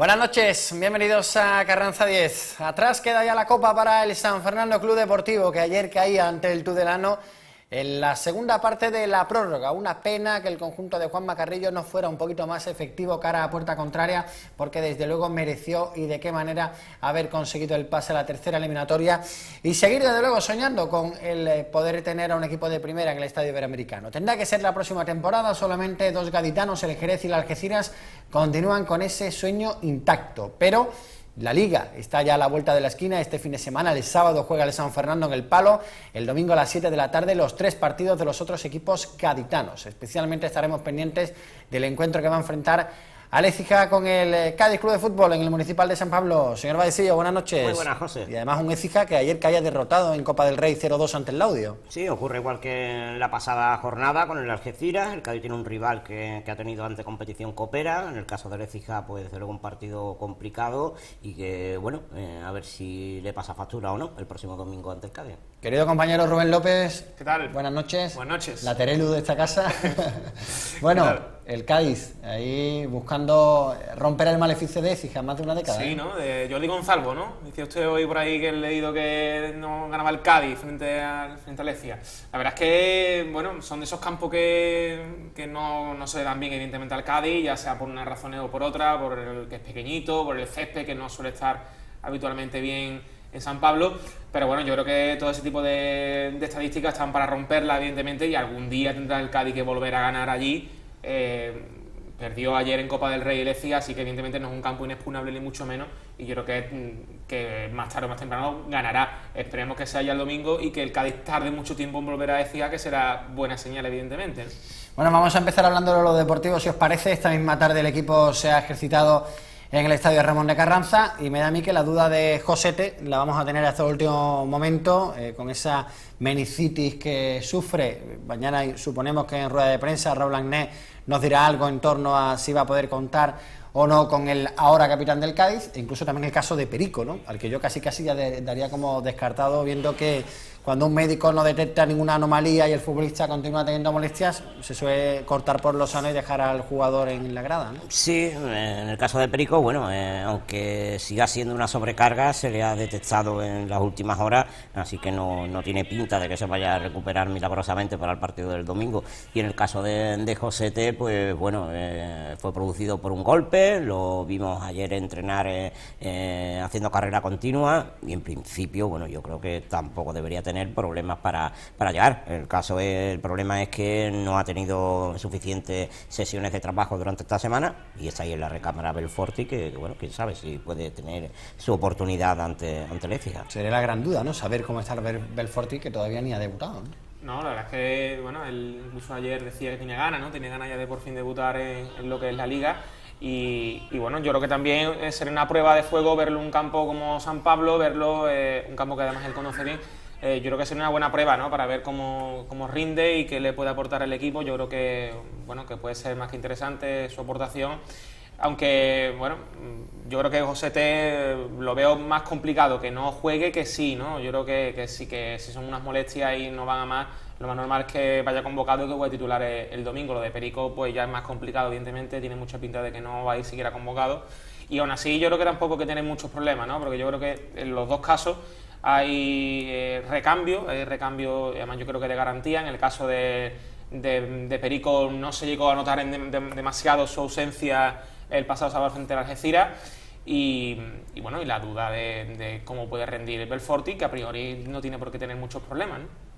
Buenas noches, bienvenidos a Carranza 10. Atrás queda ya la copa para el San Fernando Club Deportivo, que ayer caía ante el Tudelano en la segunda parte de la prórroga. Una pena que el conjunto de Juanma Carrillo no fuera un poquito más efectivo cara a puerta contraria, porque desde luego mereció, y de qué manera, haber conseguido el pase a la tercera eliminatoria y seguir desde luego soñando con el poder tener a un equipo de primera en el Estadio Iberoamericano. Tendrá que ser la próxima temporada. Solamente dos gaditanos, el Jerez y el Algeciras, continúan con ese sueño intacto, pero la Liga está ya a la vuelta de la esquina. Este fin de semana, el sábado, juega el San Fernando en el Palo, el domingo a las 7 de la tarde los tres partidos de los otros equipos gaditanos. Especialmente estaremos pendientes del encuentro que va a enfrentar al Écija con el Cádiz Club de Fútbol en el Municipal de San Pablo. Señor Badecillo, buenas noches. Muy buenas, José. Y además un Écija que ayer caía derrotado en Copa del Rey 0-2 ante el Laudio. Sí, ocurre igual que en la pasada jornada con el Algeciras. El Cádiz tiene un rival que ha tenido ante competición copera. En el caso del Écija, pues desde luego un partido complicado y que, bueno, a ver si le pasa factura o no el próximo domingo ante el Cádiz. Querido compañero Rubén López, ¿qué tal? Buenas noches. Buenas noches. La Terelu de esta casa. Bueno, el Cádiz, ahí buscando romper el maleficio de Écija, más de una década. Sí, ¿no? De Jordi Gonzalvo, ¿no? Decía usted hoy por ahí que he leído que no ganaba el Cádiz frente al Écija. La verdad es que, bueno, son de esos campos que no se le dan bien, evidentemente, al Cádiz, ya sea por unas razones o por otra, por el que es pequeñito, por el césped, que no suele estar habitualmente bien en San Pablo, pero bueno, yo creo que todo ese tipo de estadísticas están para romperla, evidentemente, y algún día tendrá el Cádiz que volver a ganar allí. Perdió ayer en Copa del Rey el Écija, así que evidentemente no es un campo inexpugnable ni mucho menos, y yo creo que más tarde o más temprano ganará. Esperemos que sea ya el domingo y que el Cádiz tarde mucho tiempo en volver a Écija, que será buena señal, evidentemente, ¿no? Bueno, vamos a empezar hablando de lo deportivo, si os parece. Esta misma tarde el equipo se ha ejercitado en el estadio Ramón de Carranza, y me da a mí que la duda de Josete la vamos a tener hasta el último momento, con esa menicitis que sufre. Mañana suponemos que en rueda de prensa Raúl Agnés nos dirá algo en torno a si va a poder contar o no con el ahora capitán del Cádiz, e incluso también el caso de Perico, ¿no?, al que yo casi ya daría como descartado, viendo que cuando un médico no detecta ninguna anomalía y el futbolista continúa teniendo molestias, se suele cortar por lo sano y dejar al jugador en la grada, ¿no? Sí, en el caso de Perico, bueno, aunque siga siendo una sobrecarga, se le ha detectado en las últimas horas, así que no tiene pinta de que se vaya a recuperar milagrosamente para el partido del domingo. Y en el caso de Josete, pues bueno, fue producido por un golpe, lo vimos ayer entrenar haciendo carrera continua, y en principio, bueno, yo creo que tampoco debería tener problemas para llegar. El problema es que no ha tenido suficientes sesiones de trabajo durante esta semana, y está ahí en la recámara Belforti, que bueno, quién sabe si puede tener su oportunidad ante el Écija. Sería la gran duda, ¿no?, saber cómo está Belforti, que todavía ni ha debutado, ¿no? No, la verdad es que, bueno, él incluso ayer decía que tenía ganas, ¿no? Tenía ganas ya de por fin debutar en lo que es la Liga. Y bueno, yo creo que también sería una prueba de fuego verlo en un campo como San Pablo, verlo un campo que además él conoce bien. Yo creo que sería una buena prueba, ¿no?, para ver cómo rinde y qué le puede aportar al equipo. Yo creo que, bueno, que puede ser más que interesante su aportación. Aunque, bueno, yo creo que Josete lo veo más complicado que no juegue que sí, ¿no? Yo creo que sí, que si son unas molestias y no van a más, lo más normal es que vaya convocado y que vaya titular el domingo. Lo de Perico, pues ya es más complicado, evidentemente, tiene mucha pinta de que no va a ir siquiera convocado. Y aún así, yo creo que tampoco que tiene muchos problemas, ¿no? Porque yo creo que en los dos casos hay recambio, además yo creo que de garantía. En el caso de Perico no se llegó a notar demasiado su ausencia el pasado sábado frente al Algeciras, y bueno, y la duda de cómo puede rendir Belforti, que a priori no tiene por qué tener muchos problemas, ¿no?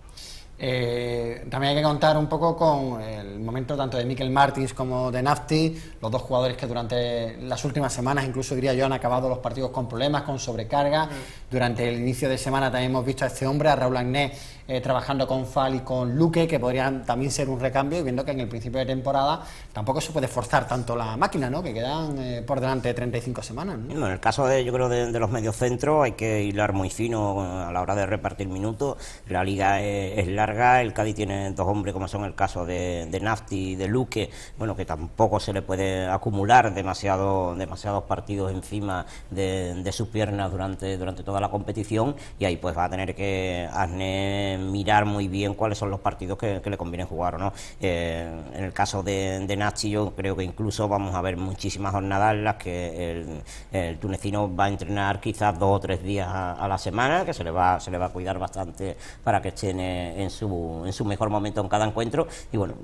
También hay que contar un poco con el momento tanto de Mikel Martins como de Nafti, los dos jugadores que durante las últimas semanas, incluso diría yo, han acabado los partidos con problemas, con sobrecarga. Durante el inicio de semana también hemos visto a este hombre, a Raúl Agnés, trabajando con Fall y con Luque, que podrían también ser un recambio, y viendo que en el principio de temporada tampoco se puede forzar tanto la máquina, ¿no?, que quedan por delante 35 semanas, ¿no? Bueno, en el caso yo creo de los mediocentros hay que hilar muy fino a la hora de repartir minutos. La liga es larga, el Cádiz tiene dos hombres como son el caso de Nafti y de Luque, bueno, que tampoco se le puede acumular demasiados partidos encima de sus piernas durante toda la competición, y ahí pues va a tener que Agnés mirar muy bien cuáles son los partidos que le conviene jugar o no. En el caso de Nachi, yo creo que incluso vamos a ver muchísimas jornadas en las que el tunecino va a entrenar quizás 2 o 3 días a la semana, que se le va a cuidar bastante para que estén en su mejor momento en cada encuentro, y bueno,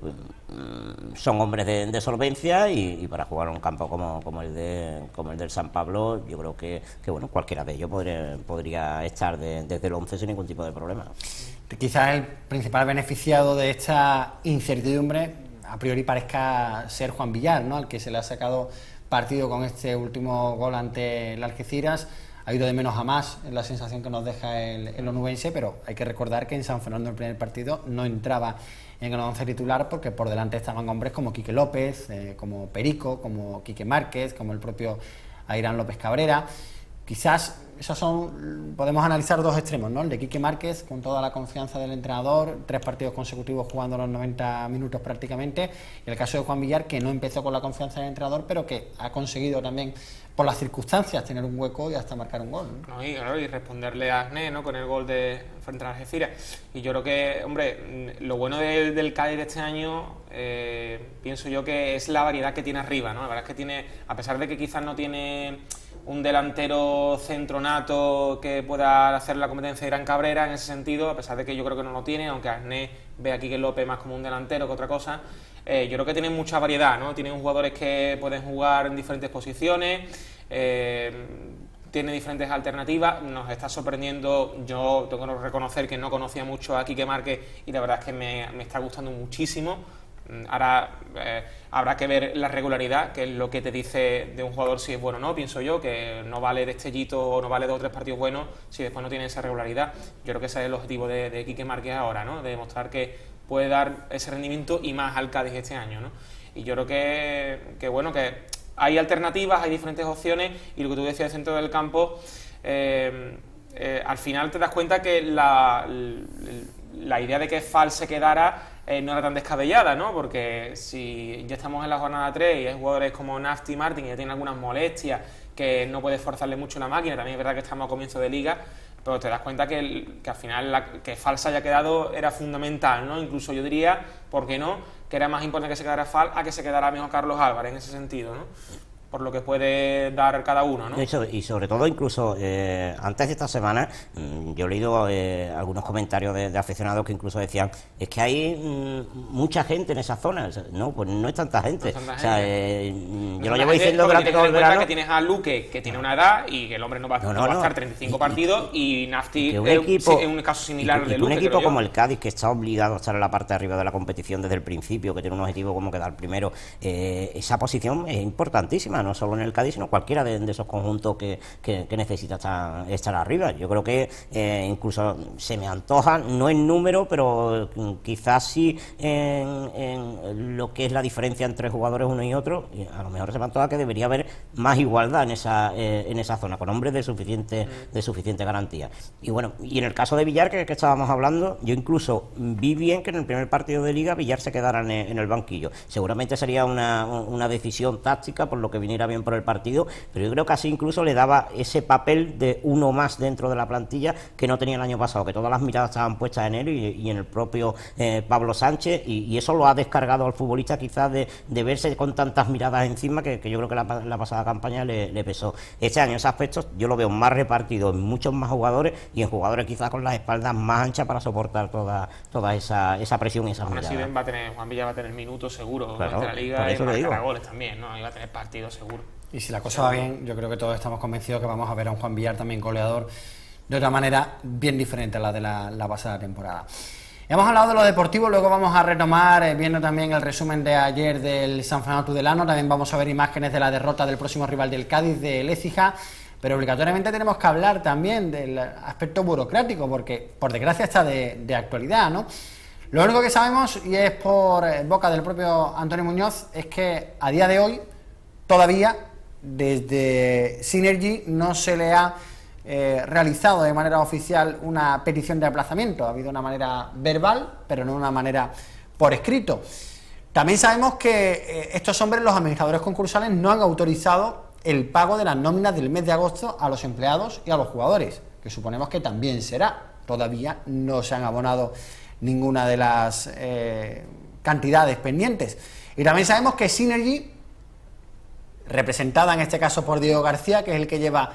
son hombres de solvencia, y para jugar en un campo como el del San Pablo, yo creo que bueno, cualquiera de ellos podría estar desde el 11 sin ningún tipo de problema. Quizás el principal beneficiado de esta incertidumbre a priori parezca ser Juan Villar, ¿no?, al que se le ha sacado partido con este último gol ante el Algeciras. Ha ido de menos a más, es la sensación que nos deja el onubense, pero hay que recordar que en San Fernando el primer partido no entraba en el 11 titular porque por delante estaban hombres como Quique López, como Perico, como Quique Márquez, como el propio Airán López Cabrera. Quizás podemos analizar 2 extremos, ¿no? El de Quique Márquez, con toda la confianza del entrenador, 3 partidos consecutivos jugando los 90 minutos prácticamente, y el caso de Juan Villar, que no empezó con la confianza del entrenador, pero que ha conseguido también, por las circunstancias, tener un hueco y hasta marcar un gol, ¿no? Y responderle a Asné, ¿no?, con el gol de frente a Algeciras. Y yo creo que, hombre, lo bueno del Cádiz de este año, pienso yo que es la variedad que tiene arriba, ¿no? La verdad es que tiene, a pesar de que quizás no tiene un delantero centro nato que pueda hacer la competencia de Irán Cabrera en ese sentido, a pesar de que yo creo que no lo tiene, aunque Asné ve aquí que López más como un delantero que otra cosa, yo creo que tiene mucha variedad, ¿no? Tienen jugadores que pueden jugar en diferentes posiciones, tiene diferentes alternativas, nos está sorprendiendo. Yo tengo que reconocer que no conocía mucho a Quique Márquez y la verdad es que me está gustando muchísimo. Ahora habrá que ver la regularidad, que es lo que te dice de un jugador si es bueno o no. Pienso yo que no vale destellito o no vale 2 o 3 partidos buenos si después no tiene esa regularidad. Yo creo que ese es el objetivo de Quique Márquez ahora, ¿no?, de demostrar que puede dar ese rendimiento y más al Cádiz este año, ¿no? Y yo creo que bueno, que hay alternativas, hay diferentes opciones, y lo que tú decías del centro del campo, al final te das cuenta que la idea de que Fall se quedara no era tan descabellada, ¿no? Porque si ya estamos en la jornada 3 y hay jugadores como Nafti y Martin que ya tienen algunas molestias, que no puede forzarle mucho la máquina, también es verdad que estamos a comienzo de liga, pero te das cuenta que al final que Fall se haya quedado era fundamental, ¿no? Incluso yo diría, ¿por qué no?, que era más importante que se quedara Fall a que se quedara mejor Carlos Álvarez en ese sentido, ¿no?, por lo que puede dar cada uno, ¿no? Y sobre todo, incluso antes de esta semana, yo he leído algunos comentarios de aficionados que incluso decían, es que hay mucha gente en esa zona. No, pues no es tanta gente. No es tanta o sea, gente. yo lo llevo diciendo durante todo el verano. Que tienes a Luque, que tiene una edad y que el hombre no va a estar 35 partidos, y Nafti es un caso similar de Luque. Un equipo como el Cádiz, que está obligado a estar en la parte de arriba de la competición desde el principio, que tiene un objetivo como quedar primero, esa posición es importantísima, no solo en el Cádiz, sino cualquiera de esos conjuntos que necesita estar arriba. Yo creo que incluso se me antoja, no en número, pero quizás sí en lo que es la diferencia entre jugadores uno y otro, y a lo mejor se me antoja que debería haber más igualdad en esa zona, con hombres de suficiente garantía. Y bueno, y en el caso de Villar, que estábamos hablando, yo incluso vi bien que en el primer partido de Liga Villar se quedara en el banquillo. Seguramente sería una decisión táctica, por lo que viniera bien por el partido, pero yo creo que así incluso le daba ese papel de uno más dentro de la plantilla que no tenía el año pasado, que todas las miradas estaban puestas en él y en el propio Pablo Sánchez, y eso lo ha descargado al futbolista quizás de verse con tantas miradas encima, que yo creo que la pasada campaña le pesó. Este año ese aspecto yo lo veo más repartido en muchos más jugadores, y en jugadores quizás con las espaldas más anchas para soportar toda esa presión y esas miradas. Juan Villar va a tener minutos seguro, claro, de la Liga, y marcará goles también, ¿no? Y va a tener partidos seguro. Y si la cosa va bien, yo creo que todos estamos convencidos que vamos a ver a un Juan Villar también goleador de otra manera bien diferente a la de la pasada temporada. Hemos hablado de lo deportivo, luego vamos a retomar viendo también el resumen de ayer del San Fernando Tudelano, también vamos a ver imágenes de la derrota del próximo rival del Cádiz, de Écija, pero obligatoriamente tenemos que hablar también del aspecto burocrático, porque por desgracia está de actualidad, ¿no? Lo único que sabemos, y es por boca del propio Antonio Muñoz, es que a día de hoy todavía desde Synergy no se le ha realizado de manera oficial una petición de aplazamiento. Ha habido una manera verbal, pero no una manera por escrito. También sabemos que estos hombres, los administradores concursales, no han autorizado el pago de las nóminas del mes de agosto a los empleados y a los jugadores, que suponemos que también será todavía no se han abonado ninguna de las cantidades pendientes. Y también sabemos que Synergy, representada en este caso por Diego García, que es el que lleva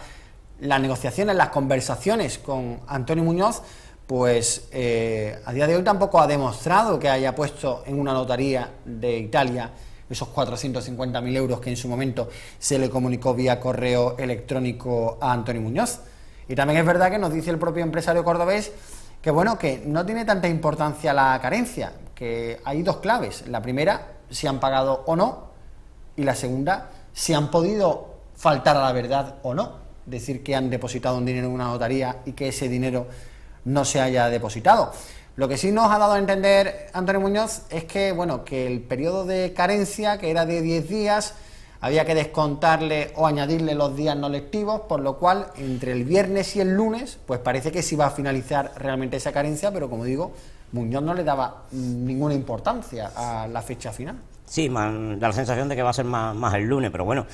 las negociaciones, las conversaciones con Antonio Muñoz, pues a día de hoy tampoco ha demostrado que haya puesto en una notaría de Italia esos 450.000 euros que en su momento se le comunicó vía correo electrónico a Antonio Muñoz. Y también es verdad que nos dice el propio empresario cordobés que bueno, que no tiene tanta importancia la carencia, que hay dos claves: la primera, si han pagado o no, y la segunda, si han podido faltar a la verdad o no, decir que han depositado un dinero en una notaría y que ese dinero no se haya depositado. Lo que sí nos ha dado a entender Antonio Muñoz es que, bueno, que el periodo de carencia, que era de 10 días, había que descontarle o añadirle los días no lectivos, por lo cual entre el viernes y el lunes, pues parece que sí va a finalizar realmente esa carencia, pero como digo, Muñoz no le daba ninguna importancia a la fecha final. Sí, da la sensación de que va a ser más el lunes, pero bueno,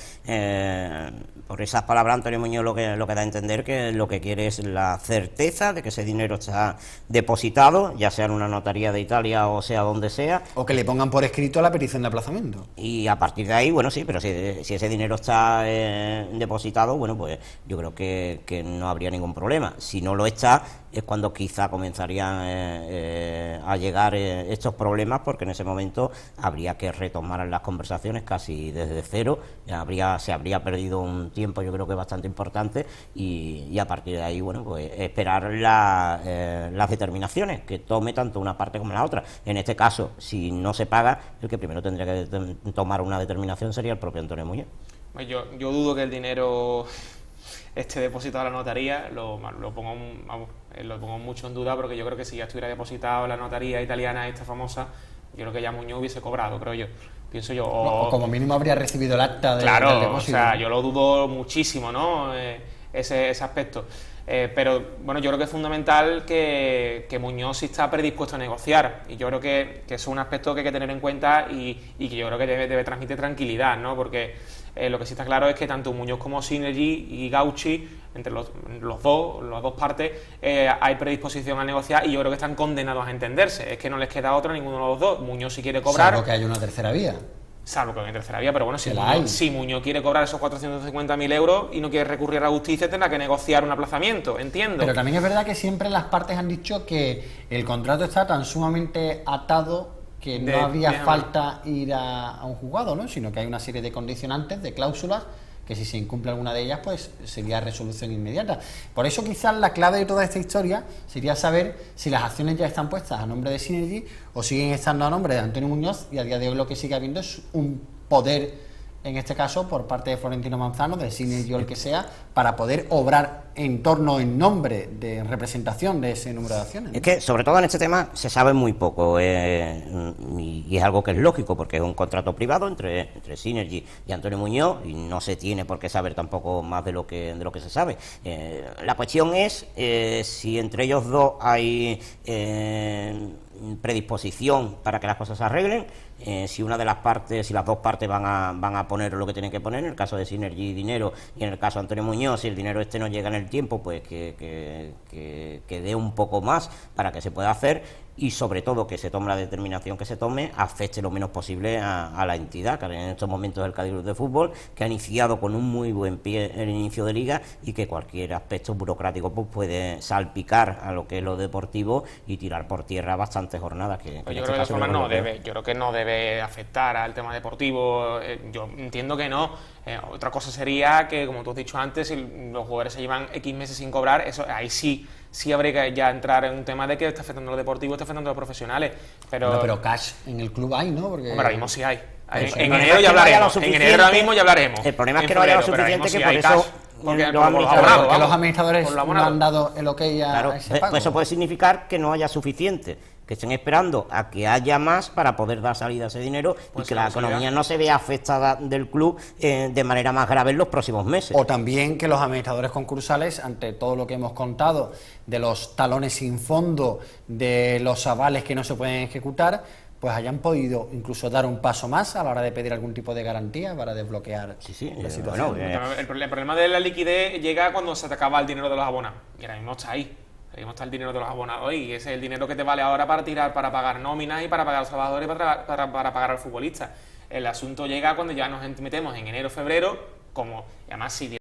por esas palabras Antonio Muñoz lo que da a entender que lo que quiere es la certeza de que ese dinero está depositado, ya sea en una notaría de Italia o sea donde sea. O que le pongan por escrito la petición de aplazamiento. Y a partir de ahí, bueno, sí, pero si ese dinero está depositado, bueno, pues yo creo que no habría ningún problema. Si no lo está, es cuando quizá comenzarían a llegar estos problemas, porque en ese momento habría que retomar las conversaciones casi desde cero, se habría perdido un tiempo, yo creo que bastante importante, y a partir de ahí, bueno, pues esperar las determinaciones que tome tanto una parte como la otra. En este caso, si no se paga, el que primero tendría que tomar una determinación sería el propio Antonio Muñoz. Yo dudo que el dinero esté depositado a la notaría, lo pongo mucho en duda, porque yo creo que si ya estuviera depositado en la notaría italiana esta famosa, yo creo que ya Muñoz hubiese cobrado, creo yo. Pienso yo. O como mínimo habría recibido el acta del depósito. O sea, yo lo dudo muchísimo, ¿no? Ese aspecto. Pero bueno, yo creo que es fundamental que Muñoz sí está predispuesto a negociar, y yo creo que eso es un aspecto que hay que tener en cuenta y que yo creo que debe transmitir tranquilidad, ¿no? Porque lo que sí está claro es que tanto Muñoz como Synergy y Gauchi, entre las dos partes, hay predisposición a negociar, y yo creo que están condenados a entenderse. Es que no les queda otra a ninguno de los dos. Muñoz si quiere cobrar... Salvo que haya una tercera vía. Salvo que haya una tercera vía, pero bueno, si Muñoz quiere cobrar esos 450.000 euros y no quiere recurrir a la justicia, tendrá que negociar un aplazamiento, entiendo. Pero también es verdad que siempre las partes han dicho que el contrato está tan sumamente atado que no habría falta ir a un juzgado, ¿no? Sino que hay una serie de condicionantes, de cláusulas, que si se incumple alguna de ellas, pues sería resolución inmediata. Por eso quizás la clave de toda esta historia sería saber si las acciones ya están puestas a nombre de Synergy o siguen estando a nombre de Antonio Muñoz, y a día de hoy lo que sigue habiendo es un poder, en este caso por parte de Florentino Manzano, de Synergy o el que sea, para poder obrar en torno, en nombre de representación de ese número de acciones, ¿no? Es que sobre todo en este tema se sabe muy poco, y es algo que es lógico, porque es un contrato privado entre Synergy y Antonio Muñoz, y no se tiene por qué saber tampoco más de lo que se sabe. La cuestión es si entre ellos dos hay predisposición para que las cosas se arreglen, si una de las partes, si las dos partes van a poner lo que tienen que poner. En el caso de Synergy, dinero, y en el caso de Antonio Muñoz, si el dinero no llega en el tiempo, pues que dé un poco más para que se pueda hacer, y sobre todo que se tome la determinación que se tome, afecte lo menos posible a la entidad, que en estos momentos es el Cádiz Club de Fútbol, que ha iniciado con un muy buen pie el inicio de liga, y que cualquier aspecto burocrático pues puede salpicar a lo que es lo deportivo y tirar por tierra bastantes jornadas. Yo creo que no debe afectar al tema deportivo. Yo entiendo que no. Otra cosa sería que, como tú has dicho antes, si los jugadores se llevan X meses sin cobrar, eso ahí sí habría que ya entrar en un tema de que está afectando a los deportivos, está afectando a los profesionales. Pero cash en el club hay, ¿no? Porque... ahora mismo sí hay. En enero ya hablaremos. En enero ahora mismo ya hablaremos. El problema es que no haya lo suficiente, que por eso... Porque los administradores no han dado el ok a ese pago. Pues eso puede significar que no haya suficiente, que estén esperando a que haya más para poder dar salida a ese dinero, pues, y que la economía no se vea afectada del club de manera más grave en los próximos meses. O también que los administradores concursales, ante todo lo que hemos contado de los talones sin fondo, de los avales que no se pueden ejecutar, pues hayan podido incluso dar un paso más a la hora de pedir algún tipo de garantía para desbloquear la situación. El problema de la liquidez llega cuando se te acaba el dinero de los abonados, y ahora mismo está ahí. Ahí está el dinero de los abonados y ese es el dinero que te vale ahora para tirar, para pagar nóminas y para pagar a los trabajadores y para pagar al futbolista. El asunto llega cuando ya nos metemos en enero, febrero, como, y además si